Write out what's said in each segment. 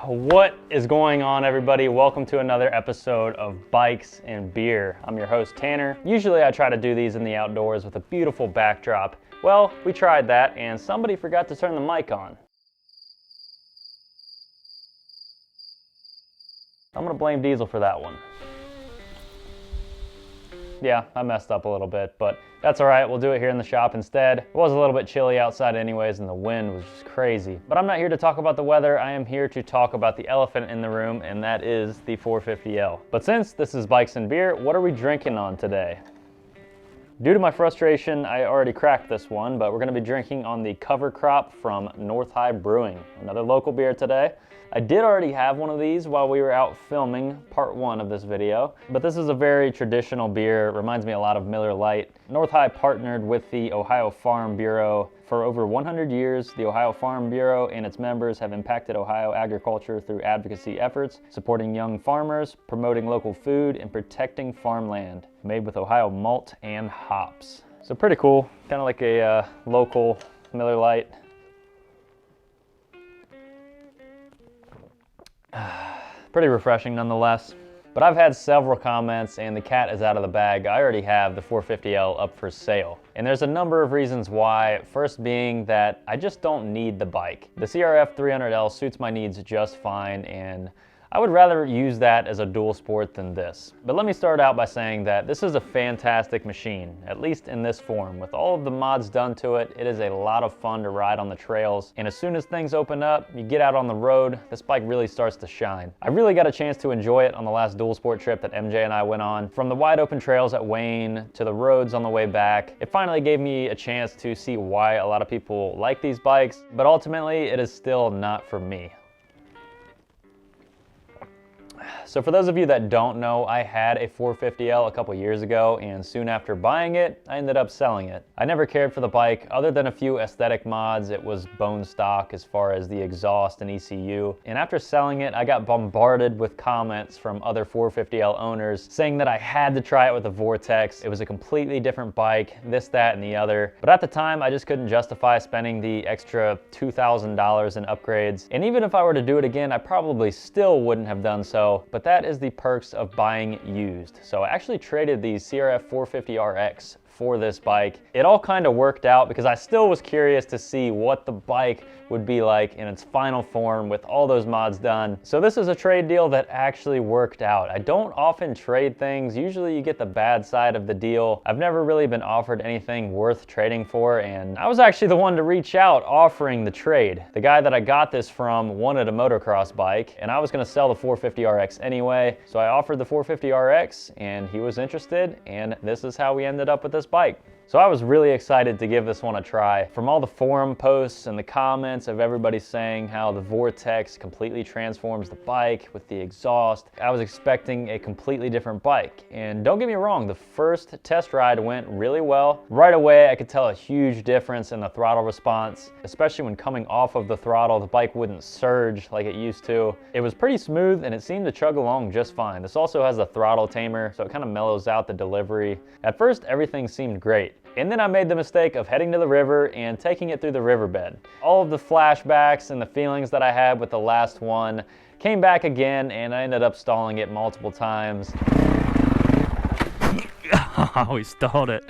What is going on, everybody? Welcome to another episode of Bikes and Beer. I'm your host, Tanner. Usually I try to do these in the outdoors with a beautiful backdrop. Well, we tried that and somebody forgot to turn the mic on. I'm gonna blame Diesel for that one. Yeah, I messed up a little bit, but that's all right. We'll do it here in the shop instead. It was a little bit chilly outside anyways, and the wind was just crazy. But I'm not here to talk about the weather. I am here to talk about the elephant in the room, and that is the 450L. But since this is Bikes and Beer, what are we drinking on today? Due to my frustration, I already cracked this one, but we're gonna be drinking on the Cover Crop from North High Brewing. Another local beer today. I did already have one of these while we were out filming part one of this video, but this is a very traditional beer. It reminds me a lot of Miller Lite. North High partnered with the Ohio Farm Bureau for over 100 years. The Ohio Farm Bureau and its members have impacted Ohio agriculture through advocacy efforts, supporting young farmers, promoting local food, and protecting farmland, made with Ohio malt and hops. So pretty cool, kind of like a local Miller Lite. Pretty refreshing nonetheless. But I've had several comments and the cat is out of the bag. I already have the 450L up for sale. And there's a number of reasons why. First being that I just don't need the bike. The CRF 300L suits my needs just fine, and I would rather use that as a dual sport than this. But let me start out by saying that this is a fantastic machine, at least in this form. With all of the mods done to it, it is a lot of fun to ride on the trails. And as soon as things open up, you get out on the road, this bike really starts to shine. I really got a chance to enjoy it on the last dual sport trip that MJ and I went on. From the wide open trails at Wayne to the roads on the way back, it finally gave me a chance to see why a lot of people like these bikes, but ultimately it is still not for me. So for those of you that don't know, I had a 450L a couple years ago, and soon after buying it, I ended up selling it. I never cared for the bike other than a few aesthetic mods. It was bone stock as far as the exhaust and ECU. And after selling it, I got bombarded with comments from other 450L owners saying that I had to try it with a Vortex. It was a completely different bike, this, that, and the other. But at the time, I just couldn't justify spending the extra $2,000 in upgrades. And even if I were to do it again, I probably still wouldn't have done so. But that is the perks of buying used. So I actually traded the CRF 450RX for this bike. It all kind of worked out because I still was curious to see what the bike would be like in its final form with all those mods done. So this is a trade deal that actually worked out. I don't often trade things. Usually you get the bad side of the deal. I've never really been offered anything worth trading for, and I was actually the one to reach out offering the trade. The guy that I got this from wanted a motocross bike, and I was gonna sell the 450RX anyway. So I offered the 450RX and he was interested, and this is how we ended up with this bike. So I was really excited to give this one a try. From all the forum posts and the comments of everybody saying how the Vortex completely transforms the bike with the exhaust, I was expecting a completely different bike. And don't get me wrong, the first test ride went really well. Right away, I could tell a huge difference in the throttle response, especially when coming off of the throttle, the bike wouldn't surge like it used to. It was pretty smooth and it seemed to chug along just fine. This also has a throttle tamer, so it kind of mellows out the delivery. At first, everything seemed great. And then I made the mistake of heading to the river and taking it through the riverbed. All of the flashbacks and the feelings that I had with the last one came back again, and I ended up stalling it multiple times. Oh, he stalled it.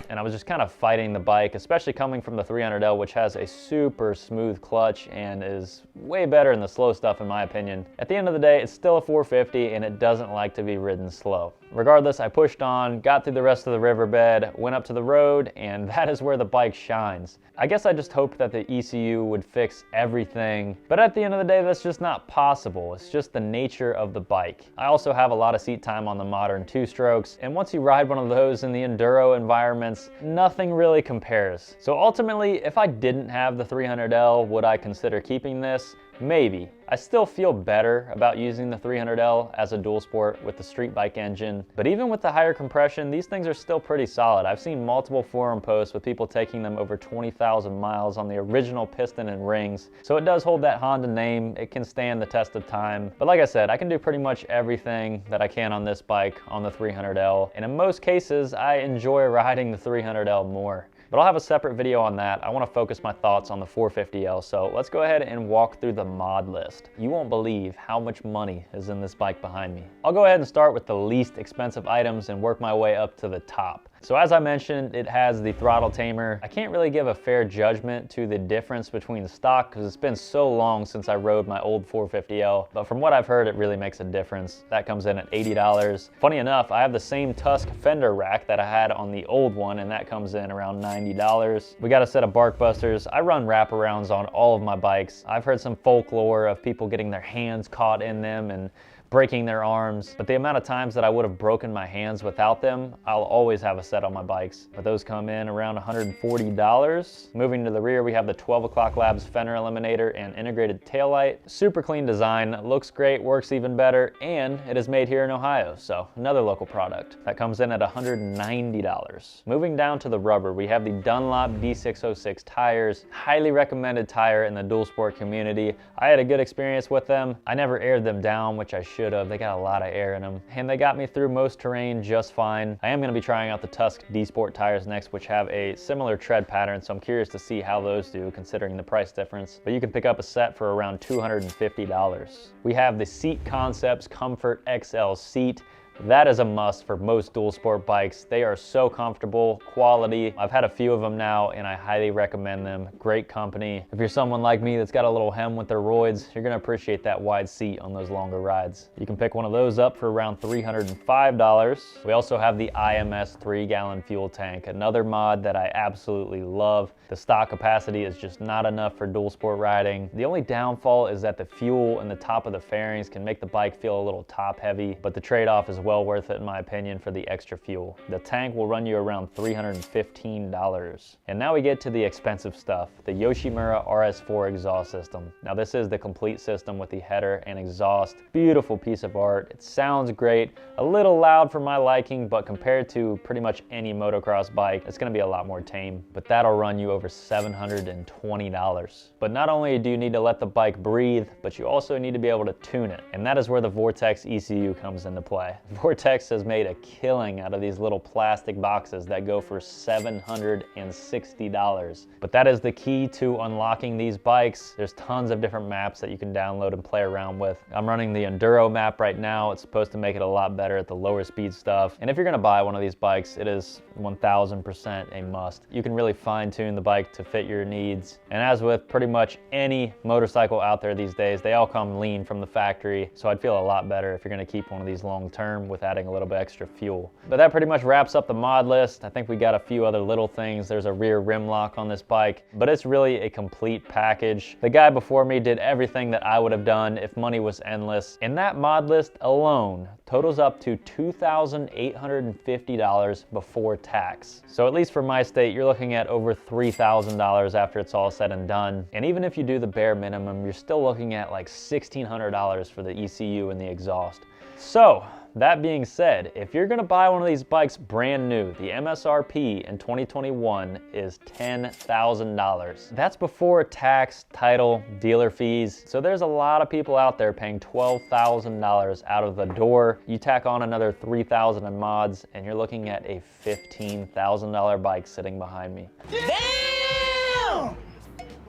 And I was just kind of fighting the bike, especially coming from the 300L, which has a super smooth clutch and is way better than the slow stuff in my opinion. At the end of the day, it's still a 450 and it doesn't like to be ridden slow. Regardless, I pushed on, got through the rest of the riverbed, went up to the road, and that is where the bike shines. I guess I just hoped that the ECU would fix everything, but at the end of the day, that's just not possible. It's just the nature of the bike. I also have a lot of seat time on the modern two-strokes, and once you ride one of those in the enduro environments, nothing really compares. So ultimately, if I didn't have the 300L, would I consider keeping this? Maybe. I still feel better about using the 300L as a dual sport with the street bike engine, but even with the higher compression, these things are still pretty solid. I've seen multiple forum posts with people taking them over 20,000 miles on the original piston and rings, so it does hold that Honda name. It can stand the test of time. But like I said, I can do pretty much everything that I can on this bike on the 300L, and in most cases, I enjoy riding the 300L more. but I'll have a separate video on that. I want to focus my thoughts on the 450L, so let's go ahead and walk through the mod list. You won't believe how much money is in this bike behind me. I'll go ahead and start with the least expensive items and work my way up to the top. So as I mentioned, it has the throttle tamer. I can't really give a fair judgment to the difference between the stock because it's been so long since I rode my old 450L, but from what I've heard, it really makes a difference. That comes in at $80. Funny enough, I have the same Tusk fender rack that I had on the old one, and that comes in around $90. We got a set of bark busters. I run wraparounds on all of my bikes. I've heard some folklore of people getting their hands caught in them and breaking their arms, but the amount of times that I would have broken my hands without them, I'll always have a set on my bikes. But those come in around $140. Moving to the rear, we have the 12 O'Clock Labs fender eliminator and integrated taillight. Super clean design, looks great, works even better, and it is made here in Ohio, so another local product. That comes in at $190. Moving down to the rubber, we have the Dunlop B606 tires. Highly recommended tire in the dual sport community. I had a good experience with them. I never aired them down, which I should have. They got a lot of air in them, and they got me through most terrain just fine. I am going to be trying out the Tusk D Sport tires next, which have a similar tread pattern, so I'm curious to see how those do considering the price difference. But you can pick up a set for around $250. We have the Seat Concepts Comfort XL seat. That is a must for most dual sport bikes. They are so comfortable, quality. I've had a few of them now and I highly recommend them. Great company. If you're someone like me that's got a little hem with their roids, you're gonna appreciate that wide seat on those longer rides. You can pick one of those up for around $305. We also have the IMS 3-gallon fuel tank, another mod that I absolutely love. The stock capacity is just not enough for dual sport riding. The only downfall is that the fuel in the top of the fairings can make the bike feel a little top heavy, but the trade-off is well worth it in my opinion for the extra fuel. The tank will run you around $315. And now we get to the expensive stuff, the Yoshimura RS4 exhaust system. Now this is the complete system with the header and exhaust. Beautiful piece of art. It sounds great, a little loud for my liking, but compared to pretty much any motocross bike, it's gonna be a lot more tame. But that'll run you over $720. But not only do you need to let the bike breathe, but you also need to be able to tune it. And that is where the Vortex ECU comes into play. Vortex has made a killing out of these little plastic boxes that go for $760. But that is the key to unlocking these bikes. There's tons of different maps that you can download and play around with. I'm running the Enduro map right now. It's supposed to make it a lot better at the lower speed stuff. And if you're gonna buy one of these bikes, it is 1000% a must. You can really fine tune the bike to fit your needs. And as with pretty much any motorcycle out there these days, they all come lean from the factory. So I'd feel a lot better if you're gonna keep one of these long term with adding a little bit extra fuel. But that pretty much wraps up the mod list. I think we got a few other little things. There's a rear rim lock on this bike, but it's really a complete package. The guy before me did everything that I would have done if money was endless. And that mod list alone totals up to $2,850 before tax. So at least for my state, you're looking at over $3,000 after it's all said and done. And even if you do the bare minimum, you're still looking at like $1,600 for the ECU and the exhaust. So that being said, if you're gonna buy one of these bikes brand new, the MSRP in 2021 is $10,000. That's before tax, title, dealer fees. So there's a lot of people out there paying $12,000 out of the door. You tack on another $3,000 in mods and you're looking at a $15,000 bike sitting behind me. Damn!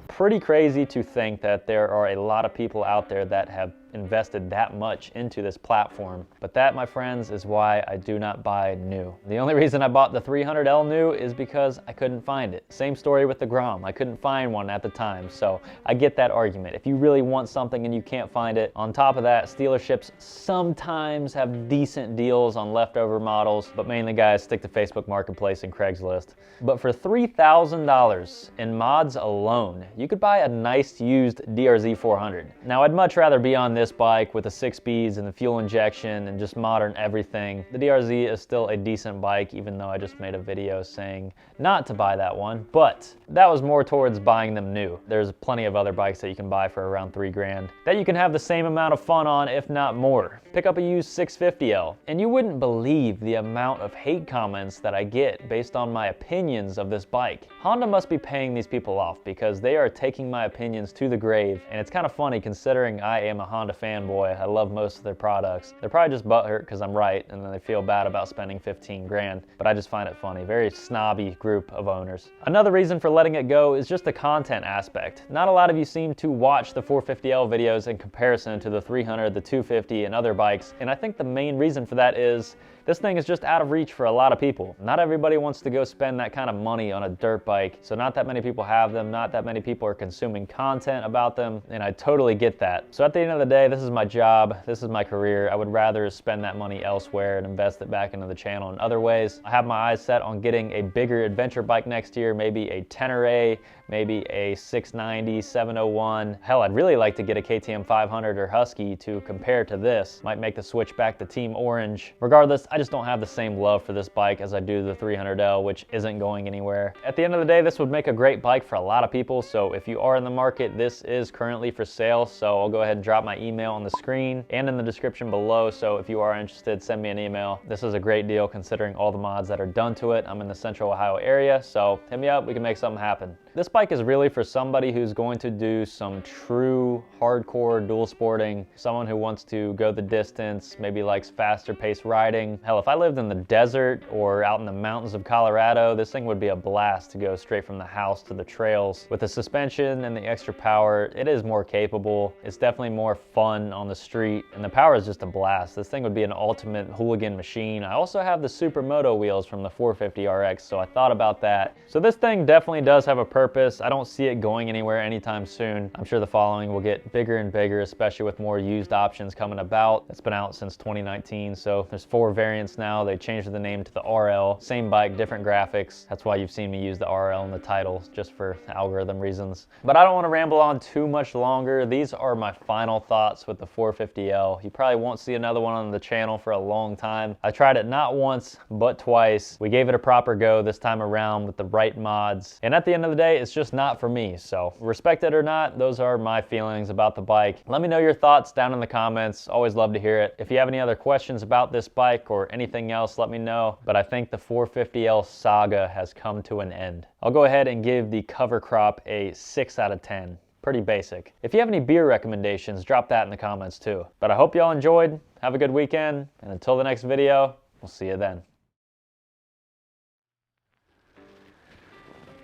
Pretty crazy to think that there are a lot of people out there that have invested that much into this platform. But that, my friends, is why I do not buy new. The only reason I bought the 300L new is because I couldn't find it. Same story with the Grom. I couldn't find one at the time, so I get that argument. If you really want something and you can't find it, on top of that, dealerships sometimes have decent deals on leftover models, but mainly guys stick to Facebook Marketplace and Craigslist. But for $3,000 in mods alone, you could buy a nice used DRZ 400. Now, I'd much rather be on this bike with the 6 speeds and the fuel injection and just modern everything. The DRZ is still a decent bike, even though I just made a video saying not to buy that one, but that was more towards buying them new. There's plenty of other bikes that you can buy for around $3,000 that you can have the same amount of fun on, if not more. Pick up a used 650L, and you wouldn't believe the amount of hate comments that I get based on my opinions of this bike. Honda must be paying these people off because they are taking my opinions to the grave, and it's kind of funny considering I am a Honda a fanboy. I love most of their products. They're probably just butthurt because I'm right, and then they feel bad about spending 15 grand, but I just find it funny. Very snobby group of owners. Another reason for letting it go is just the content aspect. Not a lot of you seem to watch the 450L videos in comparison to the 300, the 250, and other bikes, and I think the main reason for that is this thing is just out of reach for a lot of people. Not everybody wants to go spend that kind of money on a dirt bike, so not that many people have them, not that many people are consuming content about them, and I totally get that. So at the end of the day, this is my job, this is my career. I would rather spend that money elsewhere and invest it back into the channel in other ways. I have my eyes set on getting a bigger adventure bike next year, maybe a 10er, maybe a 690, 701. Hell, I'd really like to get a KTM 500 or Husky to compare to this. Might make the switch back to Team Orange. Regardless, I just don't have the same love for this bike as I do the 300L, which isn't going anywhere. At the end of the day, this would make a great bike for a lot of people, so if you are in the market, this is currently for sale, so I'll go ahead and drop my email on the screen and in the description below, so if you are interested, send me an email. This is a great deal considering all the mods that are done to it. I'm in the Central Ohio area, so hit me up, we can make something happen. This bike is really for somebody who's going to do some true hardcore dual sporting, someone who wants to go the distance, maybe likes faster paced riding. Hell, if I lived in the desert or out in the mountains of Colorado, this thing would be a blast to go straight from the house to the trails. With the suspension and the extra power, it is more capable. It's definitely more fun on the street, and the power is just a blast. This thing would be an ultimate hooligan machine. I also have the Supermoto wheels from the 450RX, so I thought about that. So this thing definitely does have a purpose. I don't see it going anywhere anytime soon. I'm sure the following will get bigger and bigger, especially with more used options coming about. It's been out since 2019, so there's 4 variants now. They changed the name to the RL. Same bike, different graphics. That's why you've seen me use the RL in the title, just for algorithm reasons. But I don't want to ramble on too much longer. These are my final thoughts with the 450L. You probably won't see another one on the channel for a long time. I tried it not once, but twice. We gave it a proper go this time around with the right mods. And at the end of the day, it's just not for me. So respect it or not, those are my feelings about the bike. Let me know your thoughts down in the comments. Always love to hear it. If you have any other questions about this bike or anything else, let me know. But I think the 450L saga has come to an end. I'll go ahead and give the cover crop a 6 out of 10. Pretty basic. If you have any beer recommendations, drop that in the comments too. But I hope y'all enjoyed. Have a good weekend. And until the next video, we'll see you then.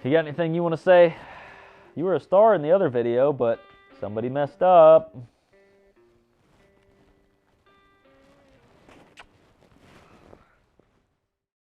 You got anything you want to say? You were a star in the other video, but somebody messed up.